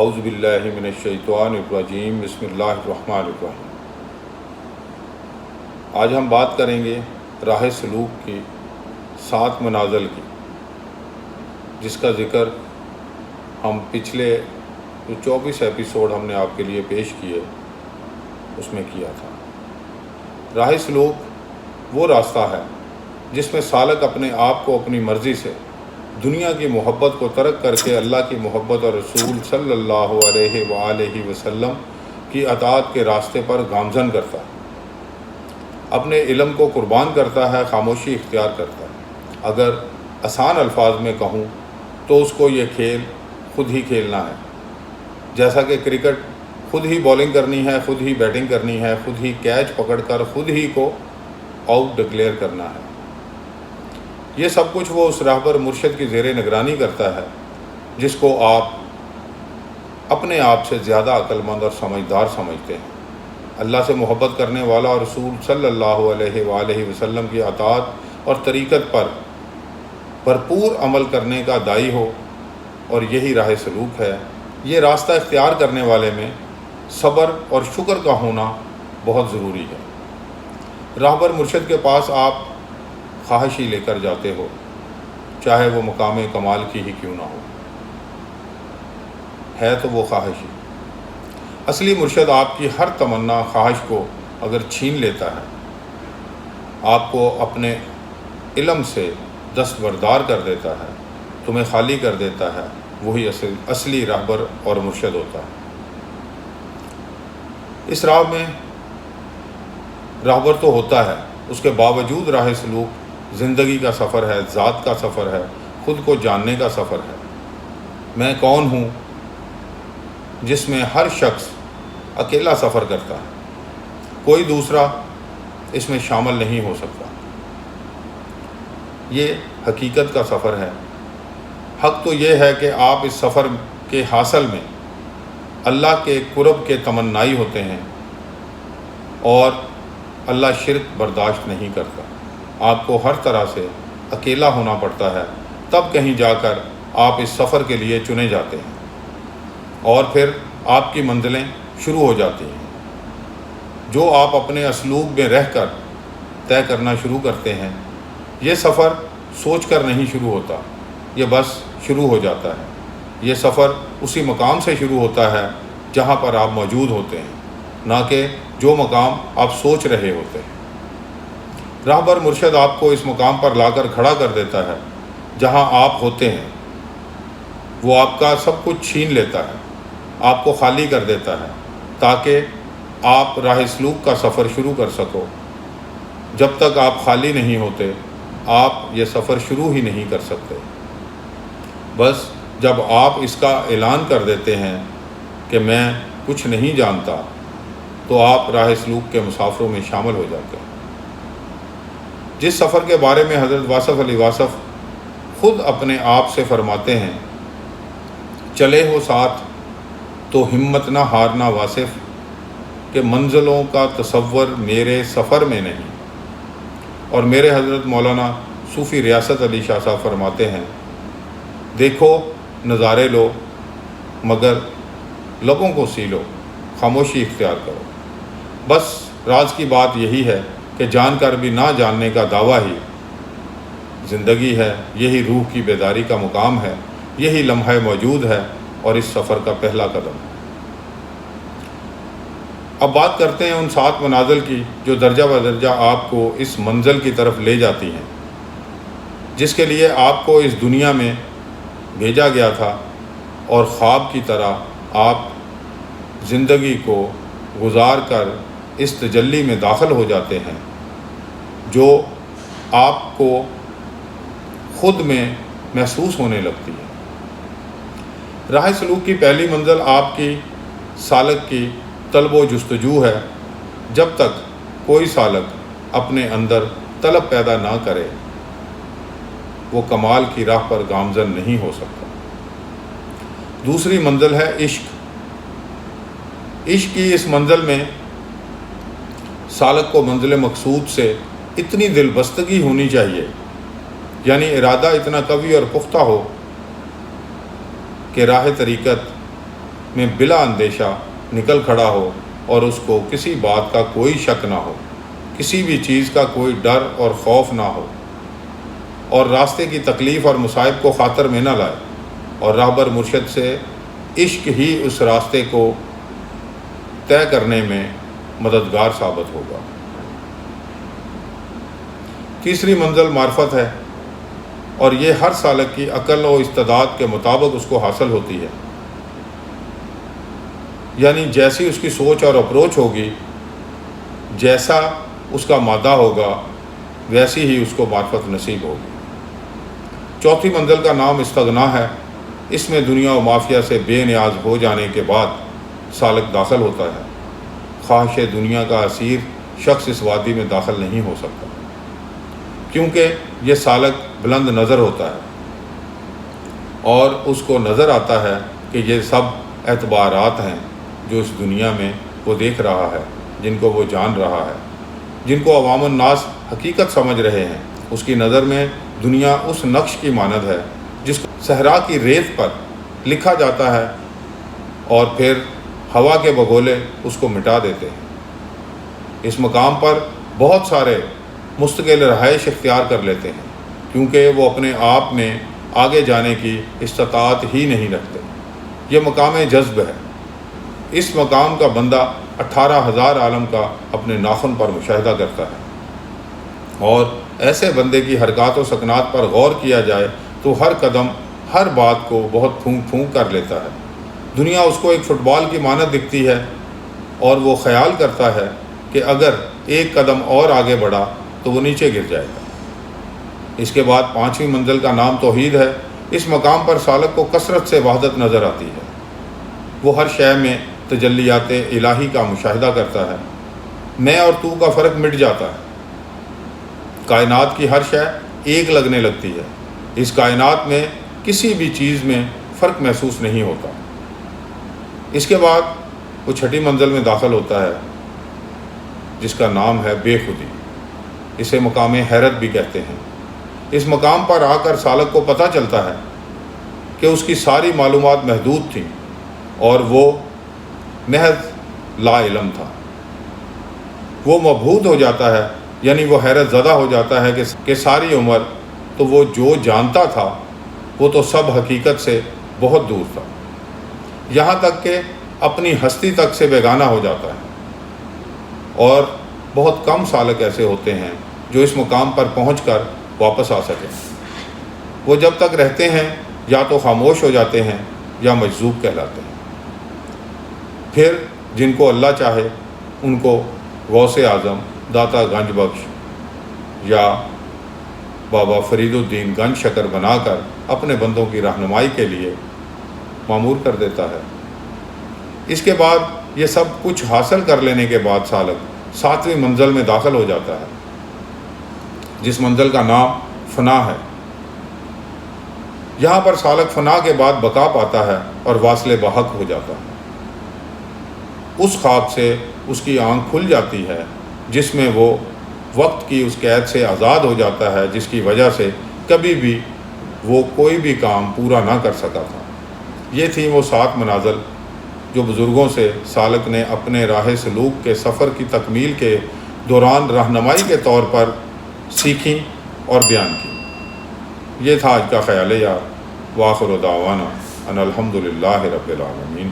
اعوذ باللہ من الشیطان الرجیم بسم اللہ الرحمن الرحیم۔ آج ہم بات کریں گے راہ سلوک کی 7 منازل کی، جس کا ذکر ہم پچھلے جو 24 ایپیسوڈ ہم نے آپ کے لیے پیش کیے اس میں کیا تھا۔ راہ سلوک وہ راستہ ہے جس میں سالک اپنے آپ کو اپنی مرضی سے دنیا کی محبت کو ترک کر کے اللہ کی محبت اور رسول صلی اللہ علیہ وآلہ وسلم کی اطاعت کے راستے پر گامزن کرتا ہے، اپنے علم کو قربان کرتا ہے، خاموشی اختیار کرتا ہے۔ اگر آسان الفاظ میں کہوں تو اس کو یہ کھیل خود ہی کھیلنا ہے، جیسا کہ کرکٹ خود ہی بولنگ کرنی ہے، خود ہی بیٹنگ کرنی ہے، خود ہی کیچ پکڑ کر خود ہی کو آؤٹ ڈکلیئر کرنا ہے۔ یہ سب کچھ وہ اس راہبر مرشد کی زیر نگرانی کرتا ہے جس کو آپ اپنے آپ سے زیادہ عقل مند اور سمجھدار سمجھتے ہیں۔ اللہ سے محبت کرنے والا اور رسول صلی اللہ علیہ وآلہ وسلم کی اطاعت اور طریقت پر بھرپور عمل کرنے کا داعی ہو، اور یہی راہ سلوک ہے۔ یہ راستہ اختیار کرنے والے میں صبر اور شکر کا ہونا بہت ضروری ہے۔ راہبر مرشد کے پاس آپ خواہش ہی لے کر جاتے ہو، چاہے وہ مقام کمال کی ہی کیوں نہ ہو، ہے تو وہ خواہش ہی۔ اصلی مرشد آپ کی ہر تمنا خواہش کو اگر چھین لیتا ہے، آپ کو اپنے علم سے دستبردار کر دیتا ہے، تمہیں خالی کر دیتا ہے، وہی اصلی راہبر اور مرشد ہوتا ہے۔ اس راہ میں راہبر تو ہوتا ہے، اس کے باوجود راہ سلوک زندگی کا سفر ہے، ذات کا سفر ہے، خود کو جاننے کا سفر ہے۔ میں کون ہوں، جس میں ہر شخص اکیلا سفر کرتا ہے، کوئی دوسرا اس میں شامل نہیں ہو سکتا۔ یہ حقیقت کا سفر ہے۔ حق تو یہ ہے کہ آپ اس سفر کے حاصل میں اللہ کے قرب کے تمنائی ہوتے ہیں، اور اللہ شرک برداشت نہیں کرتا۔ آپ کو ہر طرح سے اکیلا ہونا پڑتا ہے، تب کہیں جا کر آپ اس سفر کے لیے چنے جاتے ہیں، اور پھر آپ کی منزلیں شروع ہو جاتی ہیں، جو آپ اپنے اسلوب میں رہ کر طے کرنا شروع کرتے ہیں۔ یہ سفر سوچ کر نہیں شروع ہوتا، یہ بس شروع ہو جاتا ہے۔ یہ سفر اسی مقام سے شروع ہوتا ہے جہاں پر آپ موجود ہوتے ہیں، نہ کہ جو مقام آپ سوچ رہے ہوتے ہیں۔ راہبر مرشد آپ کو اس مقام پر لا کر کھڑا کر دیتا ہے جہاں آپ ہوتے ہیں۔ وہ آپ کا سب کچھ چھین لیتا ہے، آپ کو خالی کر دیتا ہے، تاکہ آپ راہ سلوک کا سفر شروع کر سکو۔ جب تک آپ خالی نہیں ہوتے، آپ یہ سفر شروع ہی نہیں کر سکتے۔ بس جب آپ اس کا اعلان کر دیتے ہیں کہ میں کچھ نہیں جانتا، تو آپ راہ سلوک کے مسافروں میں شامل ہو جاتے ہیں۔ جس سفر کے بارے میں حضرت واصف علی واصف خود اپنے آپ سے فرماتے ہیں، چلے ہو ساتھ تو ہمت نہ ہارنا واصف، کہ منزلوں کا تصور میرے سفر میں نہیں۔ اور میرے حضرت مولانا صوفی ریاست علی شاہ صاحب فرماتے ہیں، دیکھو نظارے لو مگر لبوں کو سیلو، خاموشی اختیار کرو۔ بس راز کی بات یہی ہے کہ جان کر بھی نہ جاننے کا دعویٰ ہی زندگی ہے، یہی روح کی بیداری کا مقام ہے، یہی لمحہ موجود ہے، اور اس سفر کا پہلا قدم ہے۔ اب بات کرتے ہیں ان 7 منازل کی جو درجہ بدرجہ آپ کو اس منزل کی طرف لے جاتی ہیں، جس کے لیے آپ کو اس دنیا میں بھیجا گیا تھا، اور خواب کی طرح آپ زندگی کو گزار کر اس تجلی میں داخل ہو جاتے ہیں جو آپ کو خود میں محسوس ہونے لگتی ہے۔ راہ سلوک کی پہلی منزل آپ کی سالک کی طلب و جستجو ہے۔ جب تک کوئی سالک اپنے اندر طلب پیدا نہ کرے، وہ کمال کی راہ پر گامزن نہیں ہو سکتا۔ دوسری منزل ہے عشق۔ عشق کی اس منزل میں سالک کو منزل مقصود سے اتنی دل بستگی ہونی چاہیے، یعنی ارادہ اتنا قوی اور پختہ ہو کہ راہ طریقت میں بلا اندیشہ نکل کھڑا ہو اور اس کو کسی بات کا کوئی شک نہ ہو، کسی بھی چیز کا کوئی ڈر اور خوف نہ ہو، اور راستے کی تکلیف اور مصائب کو خاطر میں نہ لائے، اور راہبر مرشد سے عشق ہی اس راستے کو طے کرنے میں مددگار ثابت ہوگا۔ تیسری منزل معرفت ہے، اور یہ ہر سالک کی عقل و استعداد کے مطابق اس کو حاصل ہوتی ہے، یعنی جیسی اس کی سوچ اور اپروچ ہوگی، جیسا اس کا مادہ ہوگا، ویسی ہی اس کو معرفت نصیب ہوگی۔ چوتھی منزل کا نام استغنا ہے۔ اس میں دنیا و مافیا سے بے نیاز ہو جانے کے بعد سالک داخل ہوتا ہے۔ خواہش دنیا کا اسیر شخص اس وادی میں داخل نہیں ہو سکتا، کیونکہ یہ سالک بلند نظر ہوتا ہے اور اس کو نظر آتا ہے کہ یہ سب اعتبارات ہیں جو اس دنیا میں وہ دیکھ رہا ہے، جن کو وہ جان رہا ہے، جن کو عوام الناس حقیقت سمجھ رہے ہیں۔ اس کی نظر میں دنیا اس نقش کی مانند ہے جس کو صحرا کی ریت پر لکھا جاتا ہے اور پھر ہوا کے بگولے اس کو مٹا دیتے ہیں۔ اس مقام پر بہت سارے مستقل رہائش اختیار کر لیتے ہیں، کیونکہ وہ اپنے آپ میں آگے جانے کی استطاعت ہی نہیں رکھتے۔ یہ مقام جذب ہے۔ اس مقام کا بندہ 18,000 عالم کا اپنے ناخن پر مشاہدہ کرتا ہے، اور ایسے بندے کی حرکات و سکنات پر غور کیا جائے تو ہر قدم ہر بات کو بہت پھونک پھونک کر لیتا ہے۔ دنیا اس کو ایک فٹ بال کی مانند دکھتی ہے، اور وہ خیال کرتا ہے کہ اگر ایک قدم اور آگے بڑھا تو وہ نیچے گر جائے گا۔ اس کے بعد پانچویں منزل کا نام توحید ہے۔ اس مقام پر سالک کو کثرت سے وحدت نظر آتی ہے۔ وہ ہر شے میں تجلیات الہی کا مشاہدہ کرتا ہے۔ میں اور تو کا فرق مٹ جاتا ہے۔ کائنات کی ہر شے ایک لگنے لگتی ہے۔ اس کائنات میں کسی بھی چیز میں فرق محسوس نہیں ہوتا۔ اس کے بعد وہ چھٹی منزل میں داخل ہوتا ہے، جس کا نام ہے بے خودی۔ اسے مقام حیرت بھی کہتے ہیں۔ اس مقام پر آ کر سالک کو پتہ چلتا ہے کہ اس کی ساری معلومات محدود تھیں اور وہ محض لا علم تھا۔ وہ مبہوت ہو جاتا ہے، یعنی وہ حیرت زدہ ہو جاتا ہے کہ ساری عمر تو وہ جو جانتا تھا وہ تو سب حقیقت سے بہت دور تھا، یہاں تک کہ اپنی ہستی تک سے بیگانہ ہو جاتا ہے۔ اور بہت کم سالک ایسے ہوتے ہیں جو اس مقام پر پہنچ کر واپس آ سکیں۔ وہ جب تک رہتے ہیں یا تو خاموش ہو جاتے ہیں یا مجذوب کہلاتے ہیں۔ پھر جن کو اللہ چاہے ان کو غوث اعظم، داتا گنج بخش یا بابا فرید الدین گنج شکر بنا کر اپنے بندوں کی رہنمائی کے لیے مامور کر دیتا ہے۔ اس کے بعد یہ سب کچھ حاصل کر لینے کے بعد سالک 7ویں منزل میں داخل ہو جاتا ہے، جس منزل کا نام فنا ہے۔ یہاں پر سالک فنا کے بعد بقا پاتا ہے اور واصل بحق ہو جاتا ہے۔ اس خواب سے اس کی آنکھ کھل جاتی ہے جس میں وہ وقت کی اس قید سے آزاد ہو جاتا ہے جس کی وجہ سے کبھی بھی وہ کوئی بھی کام پورا نہ کر سکا تھا۔ یہ تھیں وہ 7 منازل جو بزرگوں سے سالک نے اپنے راہ سلوک کے سفر کی تکمیل کے دوران رہنمائی کے طور پر سیکھیں اور بیان کی۔ یہ تھا آج کا خیال یار۔ وآخر دعوانا ان الحمد للہ رب العالمین۔